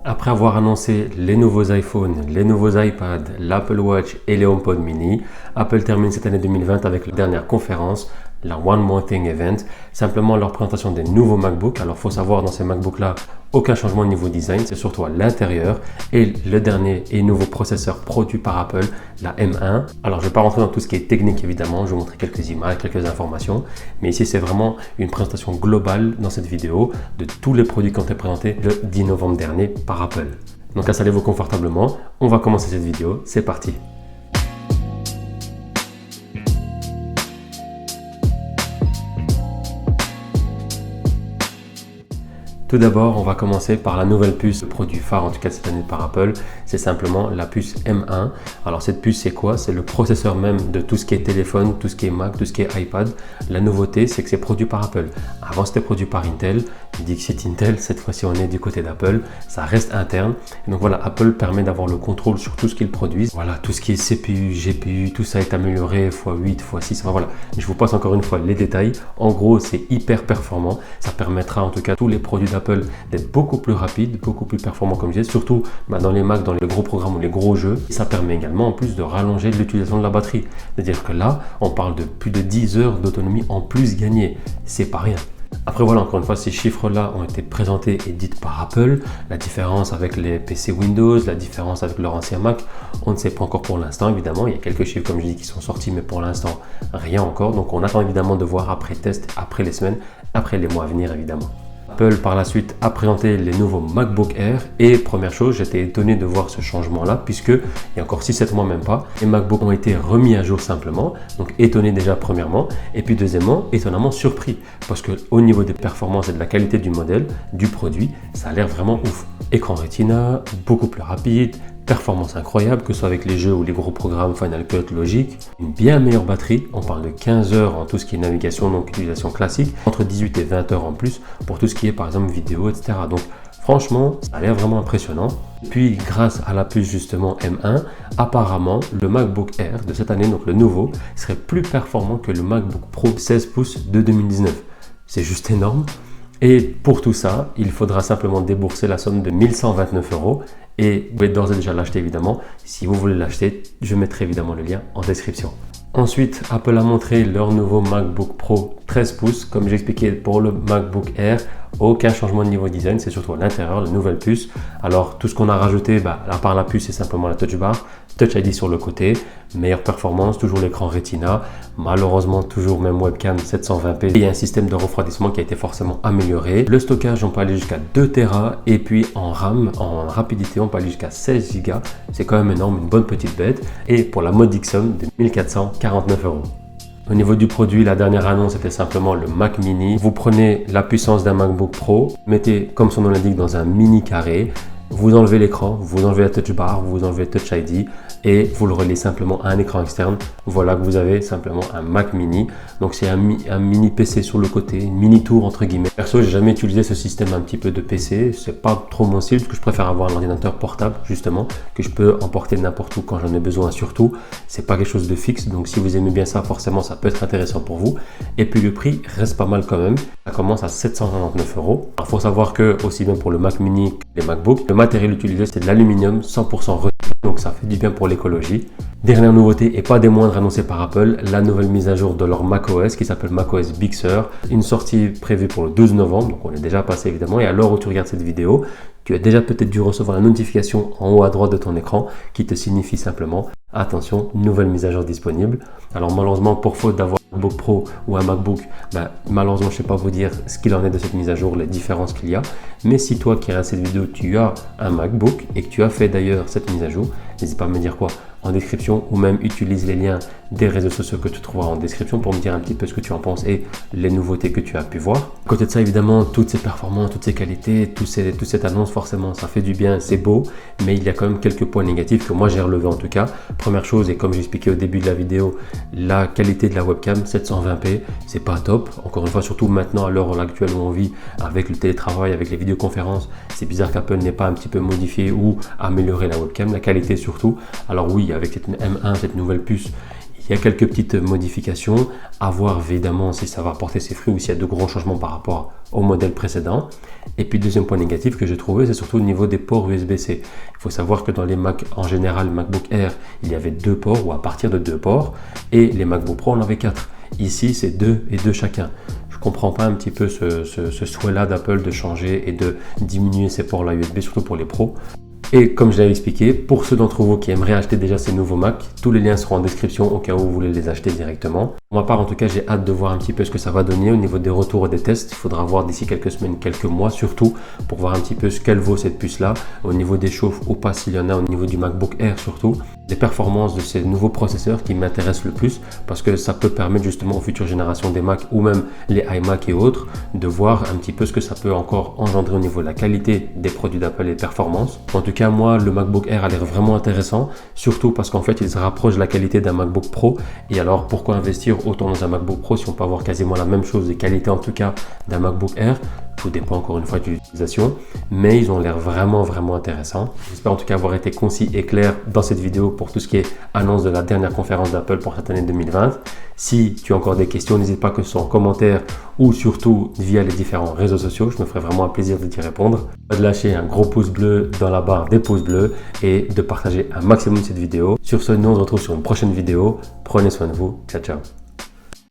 Après avoir annoncé les nouveaux iPhones, les nouveaux iPads, l'Apple Watch et les HomePod mini, Apple termine cette année 2020 avec la dernière conférence, la One More Thing Event, simplement leur présentation des nouveaux MacBooks. Alors il faut savoir, dans ces MacBooks-là, aucun changement au niveau design, c'est surtout à l'intérieur et le dernier et nouveau processeur produit par Apple, la M1. Alors je ne vais pas rentrer dans tout ce qui est technique évidemment, je vais vous montrer quelques images, quelques informations, mais ici c'est vraiment une présentation globale dans cette vidéo de tous les produits qui ont été présentés le 10 novembre dernier par Apple. Donc installez-vous confortablement, on va commencer cette vidéo, c'est parti. Tout d'abord, on va commencer par la nouvelle puce, le produit phare en tout cas cette année par Apple, c'est simplement la puce M1. Alors cette puce c'est quoi? C'est le processeur même de tout ce qui est téléphone, tout ce qui est Mac, tout ce qui est iPad. La nouveauté c'est que c'est produit par Apple. Avant c'était produit par Intel, Dixit Intel, cette fois-ci on est du côté d'Apple, ça reste interne. Et donc voilà, Apple permet d'avoir le contrôle sur tout ce qu'ils produisent. Voilà, tout ce qui est CPU, GPU, tout ça est amélioré x8, x6, enfin voilà. Je vous passe encore une fois les détails. En gros c'est hyper performant, ça permettra en tout cas à tous les produits d'Apple d'être beaucoup plus rapide, beaucoup plus performant comme je disais, surtout dans les Mac, dans les gros programmes ou les gros jeux. Ça permet également en plus de rallonger l'utilisation de la batterie. C'est-à-dire que là, on parle de plus de 10 heures d'autonomie en plus gagnée. C'est pas rien. Après voilà, encore une fois, ces chiffres-là ont été présentés et dites par Apple. La différence avec les PC Windows, la différence avec leur ancien Mac, on ne sait pas encore pour l'instant évidemment. Il y a quelques chiffres comme je dis qui sont sortis, mais pour l'instant, rien encore. Donc on attend évidemment de voir après test, après les semaines, après les mois à venir évidemment. Apple par la suite a présenté les nouveaux MacBook Air et première chose, j'étais étonné de voir ce changement là puisque il y a encore 6-7 mois même pas, les MacBooks ont été remis à jour simplement, donc étonné déjà premièrement et puis deuxièmement étonnamment surpris parce que au niveau des performances et de la qualité du modèle, du produit, ça a l'air vraiment ouf. Écran Retina, beaucoup plus rapide, performance incroyable, que ce soit avec les jeux ou les gros programmes Final Cut, Logic, une bien meilleure batterie, on parle de 15 heures en tout ce qui est navigation, donc utilisation classique, entre 18 et 20 heures en plus pour tout ce qui est par exemple vidéo, etc. Donc franchement, ça a l'air vraiment impressionnant. Puis grâce à la puce justement M1, apparemment le MacBook Air de cette année, donc le nouveau, serait plus performant que le MacBook Pro 16 pouces de 2019. C'est juste énorme. Et pour tout ça, il faudra simplement débourser la somme de 1129 €. Et vous pouvez d'ores et déjà l'acheter évidemment. Si vous voulez l'acheter, je mettrai évidemment le lien en description. Ensuite, Apple a montré leur nouveau MacBook Pro 13 pouces. Comme j'expliquais pour le MacBook Air, aucun changement de niveau design, c'est surtout à l'intérieur, la nouvelle puce. Alors tout ce qu'on a rajouté, à part la puce, c'est simplement la Touch Bar, Touch ID sur le côté, meilleure performance, toujours l'écran Retina, malheureusement toujours même webcam 720p et un système de refroidissement qui a été forcément amélioré. Le stockage, on peut aller jusqu'à 2 Tera et puis en RAM, en rapidité, on peut aller jusqu'à 16 Go. C'est quand même énorme, une bonne petite bête. Et pour la modique somme de 1449 €. Au niveau du produit, la dernière annonce était simplement le Mac Mini. Vous prenez la puissance d'un MacBook Pro, mettez comme son nom l'indique dans un mini carré, vous enlevez l'écran, vous enlevez la Touch Bar, vous enlevez Touch ID et vous le reliez simplement à un écran externe. Voilà que vous avez simplement un Mac Mini. Donc c'est un mini PC sur le côté, une mini tour entre guillemets. Perso, j'ai jamais utilisé ce système un petit peu de PC. C'est pas trop mon style parce que je préfère avoir un ordinateur portable justement que je peux emporter n'importe où quand j'en ai besoin. Surtout, c'est pas quelque chose de fixe. Donc si vous aimez bien ça, forcément, ça peut être intéressant pour vous. Et puis le prix reste pas mal quand même. Ça commence à 799 €. Il faut savoir que aussi bien pour le Mac Mini que les MacBooks, le matériel utilisé c'est de l'aluminium 100% recyclé. Donc ça fait du bien pour l'écologie. Dernière nouveauté et pas des moindres annoncée par Apple, la nouvelle mise à jour de leur macOS qui s'appelle macOS Big Sur. Une sortie prévue pour le 12 novembre, donc on est déjà passé évidemment. Et à l'heure où tu regardes cette vidéo, tu as déjà peut-être dû recevoir la notification en haut à droite de ton écran qui te signifie simplement attention, nouvelle mise à jour disponible. Alors malheureusement, pour faute d'avoir un MacBook Pro ou un MacBook, malheureusement je ne sais pas vous dire ce qu'il en est de cette mise à jour, les différences qu'il y a. Mais si toi qui regardes cette vidéo, tu as un MacBook et que tu as fait d'ailleurs cette mise à jour, n'hésite pas à me dire quoi en description ou même utilise les liens des réseaux sociaux que tu trouveras en description pour me dire un petit peu ce que tu en penses et les nouveautés que tu as pu voir. À côté de ça, évidemment, toutes ces performances, toutes ces qualités, toute cette annonce, forcément, ça fait du bien, c'est beau, mais il y a quand même quelques points négatifs que moi j'ai relevés en tout cas. Première chose, et comme j'expliquais au début de la vidéo, la qualité de la webcam 720p, c'est pas top. Encore une fois, surtout maintenant à l'heure actuelle où on vit avec le télétravail, avec les vidéoconférences, c'est bizarre qu'Apple n'ait pas un petit peu modifié ou amélioré la webcam, la qualité surtout. Alors oui, avec cette M1, cette nouvelle puce, Il y a quelques petites modifications, à voir évidemment si ça va porter ses fruits ou s'il y a de gros changements par rapport au modèle précédent. Et puis deuxième point négatif que j'ai trouvé, c'est surtout au niveau des ports USB-C. Il faut savoir que dans les Mac en général, MacBook Air, il y avait 2 ports ou à partir de 2 ports, et les MacBook Pro en avaient 4. Ici, c'est 2 et 2 chacun. Je comprends pas un petit peu ce souhait-là d'Apple de changer et de diminuer ces ports-là USB, surtout pour les pros. Et comme je l'avais expliqué, pour ceux d'entre vous qui aimeraient acheter déjà ces nouveaux Mac, tous les liens seront en description au cas où vous voulez les acheter directement. Pour ma part, en tout cas, j'ai hâte de voir un petit peu ce que ça va donner au niveau des retours et des tests. Il faudra voir d'ici quelques semaines, quelques mois surtout, pour voir un petit peu ce qu'elle vaut cette puce-là, au niveau des chauffes ou pas s'il y en a, au niveau du MacBook Air surtout. Les performances de ces nouveaux processeurs qui m'intéressent le plus parce que ça peut permettre justement aux futures générations des Mac ou même les iMac et autres de voir un petit peu ce que ça peut encore engendrer au niveau de la qualité des produits d'Apple et des performances. En tout cas, moi, le MacBook Air a l'air vraiment intéressant, surtout parce qu'en fait, il se rapproche de la qualité d'un MacBook Pro. Et alors, pourquoi investir autant dans un MacBook Pro si on peut avoir quasiment la même chose, des qualités en tout cas d'un MacBook Air? Tout dépend encore une fois de l'utilisation, mais ils ont l'air vraiment intéressants. J'espère en tout cas avoir été concis et clair dans cette vidéo pour tout ce qui est annonce de la dernière conférence d'Apple pour cette année 2020. Si tu as encore des questions, n'hésite pas que ce soit en commentaire ou surtout via les différents réseaux sociaux. Je me ferai vraiment un plaisir de t'y répondre. De lâcher un gros pouce bleu dans la barre des pouces bleus et de partager un maximum cette vidéo. Sur ce, nous on se retrouve sur une prochaine vidéo. Prenez soin de vous. Ciao.